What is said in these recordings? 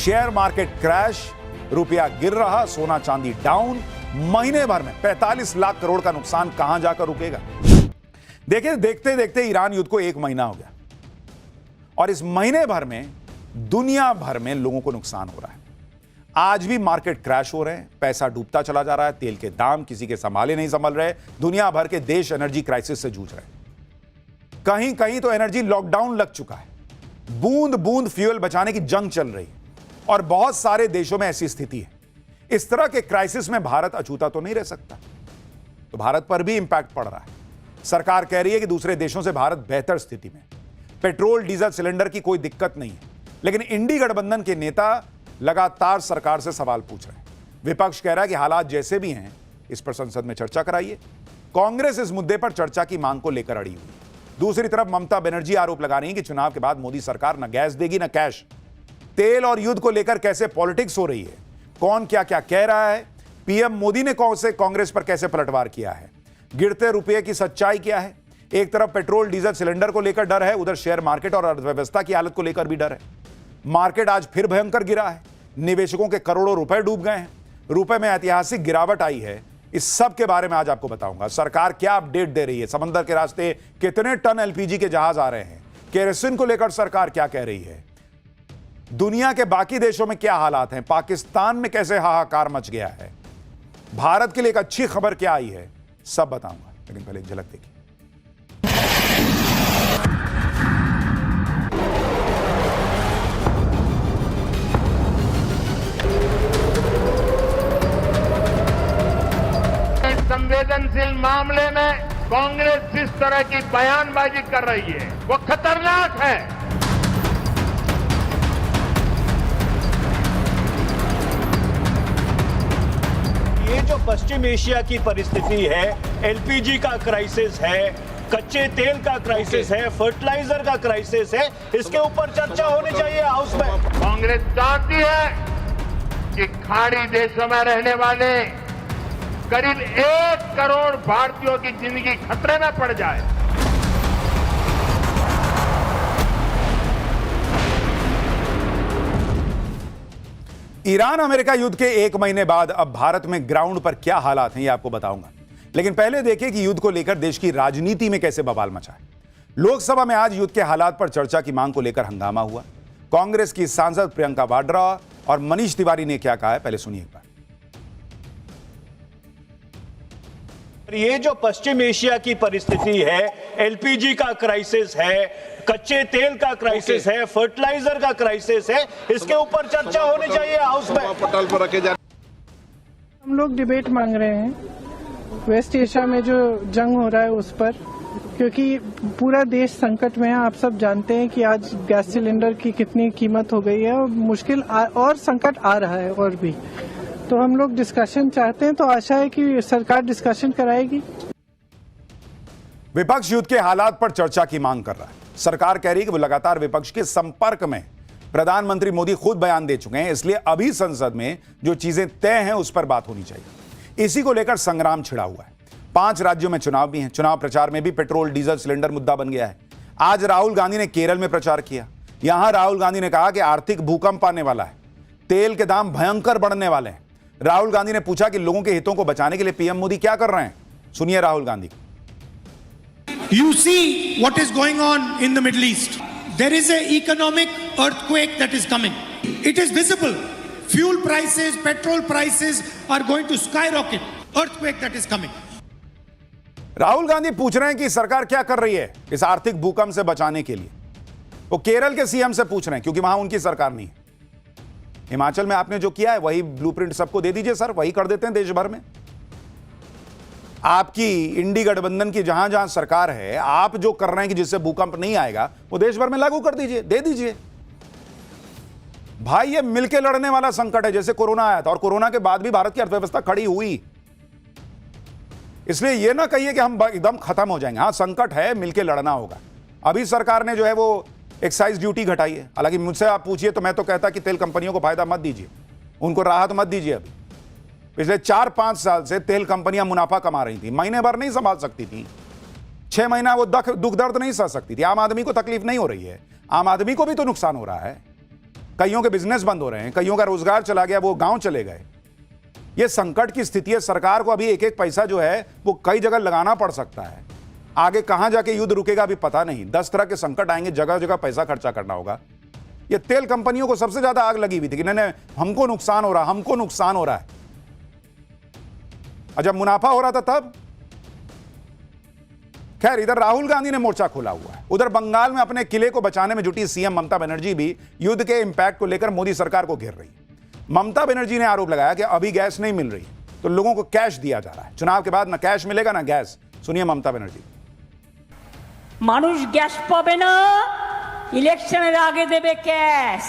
Share market crash, रुपया गिर रहा, सोना चांदी डाउन। महीने भर में 45 लाख करोड़ का नुकसान कहां जाकर रुकेगा? देखिए, देखते देखते ईरान युद्ध को 1 महीना हो गया और इस महीने भर में दुनिया भर में लोगों को नुकसान हो रहा है। आज भी मार्केट क्रैश हो रहे हैं, पैसा डूबता चला जा रहा है, तेल के दाम किसी के संभाले नहीं संभल रहे, दुनिया भर के देश एनर्जी क्राइसिस से जूझ रहे हैं। कहीं कहीं तो एनर्जी लॉकडाउन लग चुका है, बूंद बूंद फ्यूल बचाने की जंग चल रही है और बहुत सारे देशों में ऐसी स्थिति है। इस तरह के क्राइसिस में भारत अछूता तो नहीं रह सकता, तो भारत पर भी इंपैक्ट पड़ रहा है। सरकार कह रही है कि दूसरे देशों से भारत बेहतर स्थिति में, पेट्रोल डीजल सिलेंडर की कोई दिक्कत नहीं है, लेकिन इंडी गठबंधन के नेता लगातार सरकार से सवाल पूछ रहे हैं। विपक्ष कह रहा है कि हालात जैसे भी हैं, इस पर संसद में चर्चा कराइए। कांग्रेस इस मुद्दे पर चर्चा की मांग को लेकर अड़ी हुई है। दूसरी तरफ ममता बनर्जी आरोप लगा रही है कि चुनाव के बाद मोदी सरकार न गैस देगी न कैश। तेल और युद्ध को लेकर कैसे पॉलिटिक्स हो रही है, कौन क्या क्या कह रहा है, पीएम मोदी ने कांग्रेस पर कैसे पलटवार किया है, गिरते रुपये की सच्चाई क्या है। एक तरफ पेट्रोल डीजल सिलेंडर को लेकर डर है, उधर शेयर मार्केट और अर्थव्यवस्था की हालत को लेकर भी डर है। मार्केट आज फिर भयंकर गिरा है, निवेशकों के करोड़ों रुपए डूब गए हैं, रुपए में ऐतिहासिक गिरावट आई है। इस सब के बारे में आज आपको बताऊंगा। सरकार क्या अपडेट दे रही है, समंदर के रास्ते कितने टन एलपीजी के जहाज आ रहे हैं, केरोसिन को लेकर सरकार क्या कह रही है, दुनिया के बाकी देशों में क्या हालात हैं, पाकिस्तान में कैसे हाहाकार मच गया है, भारत के लिए एक अच्छी खबर क्या आई है, सब बताऊंगा। लेकिन पहले एक झलक देखिए। संवेदनशील मामले में कांग्रेस जिस तरह की बयानबाजी कर रही है वो खतरनाक है। ये जो पश्चिम एशिया की परिस्थिति है, एलपीजी का क्राइसिस है, कच्चे तेल का क्राइसिस है, फर्टिलाइजर का क्राइसिस है, इसके ऊपर चर्चा होनी चाहिए हाउस में। कांग्रेस चाहती है कि खाड़ी देशों में रहने वाले करीब 1 करोड़ भारतीयों की जिंदगी खतरे में पड़ जाए। ईरान अमेरिका युद्ध के 1 महीने बाद अब भारत में ग्राउंड पर क्या हालात हैं, ये आपको बताऊंगा। लेकिन पहले देखिए कि युद्ध को लेकर देश की राजनीति में कैसे बवाल मचा है। लोकसभा में आज युद्ध के हालात पर चर्चा की मांग को लेकर हंगामा हुआ। कांग्रेस की सांसद प्रियंका वाड्रा और मनीष तिवारी ने क्या कहा है, पहले सुनिए एक बार। ये जो पश्चिम एशिया की परिस्थिति है, एलपीजी का क्राइसिस है, कच्चे तेल का क्राइसिस है, फर्टिलाइजर का क्राइसिस है, इसके ऊपर चर्चा होनी चाहिए हाउस में। हम लोग डिबेट मांग रहे हैं वेस्ट एशिया में जो जंग हो रहा है उस पर, क्योंकि पूरा देश संकट में है। आप सब जानते हैं कि आज गैस सिलेंडर की कितनी कीमत हो गई है और मुश्किल और संकट आ रहा है और भी। तो हम लोग डिस्कशन चाहते हैं, तो आशा है कि सरकार डिस्कशन कराएगी। विपक्ष युद्ध के हालात पर चर्चा की मांग कर रहा है। सरकार कह रही है कि वो लगातार विपक्ष के संपर्क में, प्रधानमंत्री मोदी खुद बयान दे चुके हैं, इसलिए अभी संसद में जो चीजें तय हैं उस पर बात होनी चाहिए। इसी को लेकर संग्राम छिड़ा हुआ है। 5 राज्यों में चुनाव भी हैं। चुनाव प्रचार में भी पेट्रोल डीजल सिलेंडर मुद्दा बन गया है। आज राहुल गांधी ने केरल में प्रचार किया। यहां राहुल गांधी ने कहा कि आर्थिक भूकंप आने वाला है, तेल के दाम भयंकर बढ़ने वाले हैं। राहुल गांधी ने पूछा कि लोगों के हितों को बचाने के लिए पीएम मोदी क्या कर रहे हैं। सुनिए Rahul Gandhi. You see what is going on in the Middle East. There is an economic earthquake that is coming. It is visible. Fuel prices, petrol prices are going to skyrocket. Earthquake that is coming. Rahul Gandhi पूछ रहे हैं कि सरकार क्या कर रही है इस आर्थिक भूकंप से बचाने के लिए। वो केरल के सीएम से पूछ रहे हैं, क्योंकि वहां उनकी सरकार नहीं है। हिमाचल में आपने जो किया है वही ब्लूप्रिंट सबको दे दीजिए सर, वही कर देते हैं देश भर में। आपकी इंडी गठबंधन की जहां जहां सरकार है, आप जो कर रहे हैं कि जिससे भूकंप नहीं आएगा वो देश भर में लागू कर दीजिए, दे दीजिए। भाई ये मिलके लड़ने वाला संकट है। जैसे कोरोना आया था और कोरोना के बाद भी भारत की अर्थव्यवस्था खड़ी हुई, इसलिए ये ना कहिए कि हम एकदम खत्म हो जाएंगे। हां संकट है, मिलके लड़ना होगा। अभी सरकार ने जो है वो एक्साइज ड्यूटी घटाई है। हालांकि मुझसे आप पूछिए तो मैं तो कहता कि तेल कंपनियों को फायदा मत दीजिए, उनको राहत मत दीजिए। अभी पिछले 4-5 साल से तेल कंपनियां मुनाफा कमा रही थी, महीने भर नहीं संभाल सकती थी, 6 महीना वो दुख दर्द नहीं सह सकती थी। आम आदमी को तकलीफ नहीं हो रही है, आम आदमी को भी तो नुकसान हो रहा है। कईयों के बिजनेस बंद हो रहे हैं, कईयों का रोजगार चला गया, वो गांव चले गए। ये संकट की स्थिति है। सरकार को अभी एक एक पैसा जो है वो कई जगह लगाना पड़ सकता है। आगे कहां जाके युद्ध रुकेगा अभी पता नहीं। 10 तरह के संकट आएंगे, जगह जगह पैसा खर्चा करना होगा। ये तेल कंपनियों को सबसे ज्यादा आग लगी हुई थी कि नहीं हमको नुकसान हो रहा, हमको नुकसान हो रहा है। और जब मुनाफा हो रहा था तब खैर इधर राहुल गांधी ने मोर्चा खोला हुआ है। उधर बंगाल में अपने किले को बचाने में जुटी सीएम ममता बनर्जी भी युद्ध के इंपैक्ट को लेकर मोदी सरकार को घेर रही है। ममता बनर्जी ने आरोप लगाया कि अभी गैस नहीं मिल रही तो लोगों को कैश दिया जा रहा है। चुनाव के बाद ना कैश मिलेगा ना गैस। सुनिए ममता बनर्जी। মানুষ গ্যাস পাবে না, ইলেকশনের আগে দেবে ক্যাশ,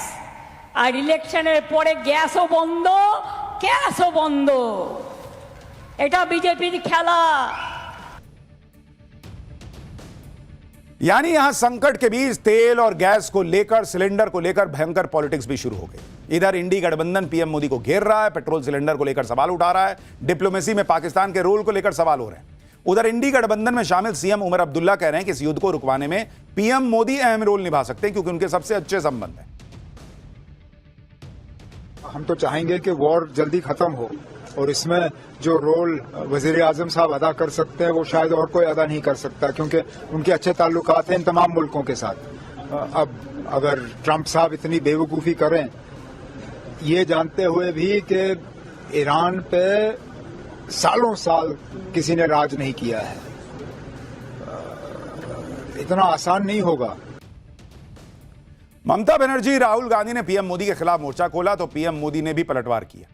আর ইলেকশনের পরে গ্যাসও বন্ধ, ক্যাশও বন্ধ। এটা বিজেপির খেলা। यानी यहां संकट के बीच तेल और गैस को लेकर, सिलेंडर को लेकर भयंकर पॉलिटिक्स भी शुरू हो गई। इधर इंडी गठबंधन पीएम मोदी को घेर रहा है, पेट्रोल सिलेंडर को लेकर सवाल उठा रहा है, डिप्लोमेसी में पाकिस्तान के रोल को लेकर सवाल हो रहे हैं। उधर इंडी गठबंधन में शामिल सीएम उमर अब्दुल्ला कह रहे हैं कि इस युद्ध को रुकवाने में पीएम मोदी अहम रोल निभा सकते हैं क्योंकि उनके सबसे अच्छे संबंध हैं। हम तो चाहेंगे कि वॉर जल्दी खत्म हो और इसमें जो रोल वजीर आजम साहब अदा कर सकते हैं वो शायद और कोई अदा नहीं कर सकता क्योंकि उनके अच्छे ताल्लुकात हैं इन तमाम मुल्कों के साथ। अब अगर ट्रंप साहब इतनी बेवकूफ़ी करें ये जानते हुए भी कि ईरान पे सालों साल किसी ने राज नहीं किया है, इतना आसान नहीं होगा। ममता बनर्जी, राहुल गांधी ने पीएम मोदी के खिलाफ मोर्चा खोला तो पीएम मोदी ने भी पलटवार किया।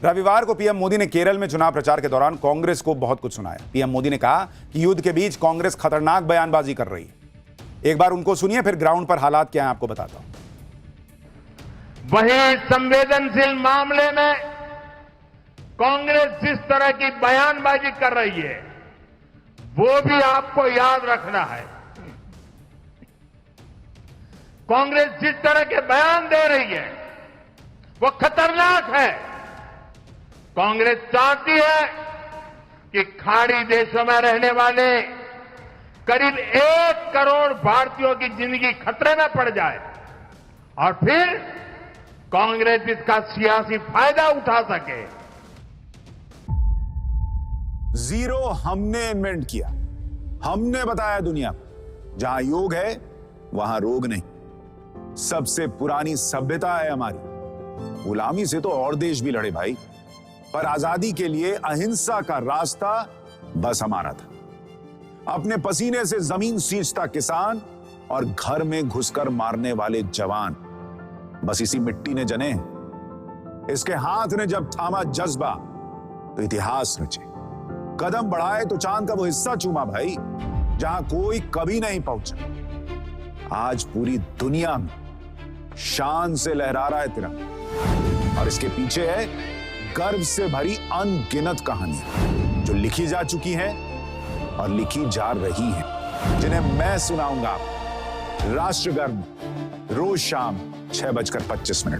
रविवार को पीएम मोदी ने केरल में चुनाव प्रचार के दौरान कांग्रेस को बहुत कुछ सुनाया। पीएम मोदी ने कहा कि युद्ध के बीच कांग्रेस खतरनाक बयानबाजी कर रही है। एक बार उनको सुनिए, फिर ग्राउंड पर हालात क्या हैं आपको बताता हूं। वहीं संवेदनशील मामले में कांग्रेस जिस तरह की बयानबाजी कर रही है वो भी आपको याद रखना है। कांग्रेस जिस तरह के बयान दे रही है वो खतरनाक है। कांग्रेस चाहती है कि खाड़ी देशों में रहने वाले करीब 1 करोड़ भारतीयों की जिंदगी खतरे में पड़ जाए और फिर कांग्रेस इसका सियासी फायदा उठा सके। जीरो हमने इन्वेंट किया, हमने बताया दुनिया को जहां योग है वहां रोग नहीं। सबसे पुरानी सभ्यता है हमारी। गुलामी से तो और देश भी लड़े भाई, पर आजादी के लिए अहिंसा का रास्ता बस हमारा था। अपने पसीने से जमीन सींचता किसान और घर में घुसकर मारने वाले जवान, बस इसी मिट्टी ने जने। इसके हाथ ने जब थामा जज्बा तो इतिहास रचे। कदम बढ़ाए तो चांद का वो हिस्सा चूमा भाई जहां कोई कभी नहीं पहुंचा। आज पूरी दुनिया में शान से लहरा रहा है तिरंगा और इसके पीछे है गर्व से भरी अनगिनत कहानियां जो लिखी जा चुकी हैं और लिखी जा रही हैं, जिन्हें मैं सुनाऊंगा राष्ट्रगर्व रोज शाम 6:25 पर।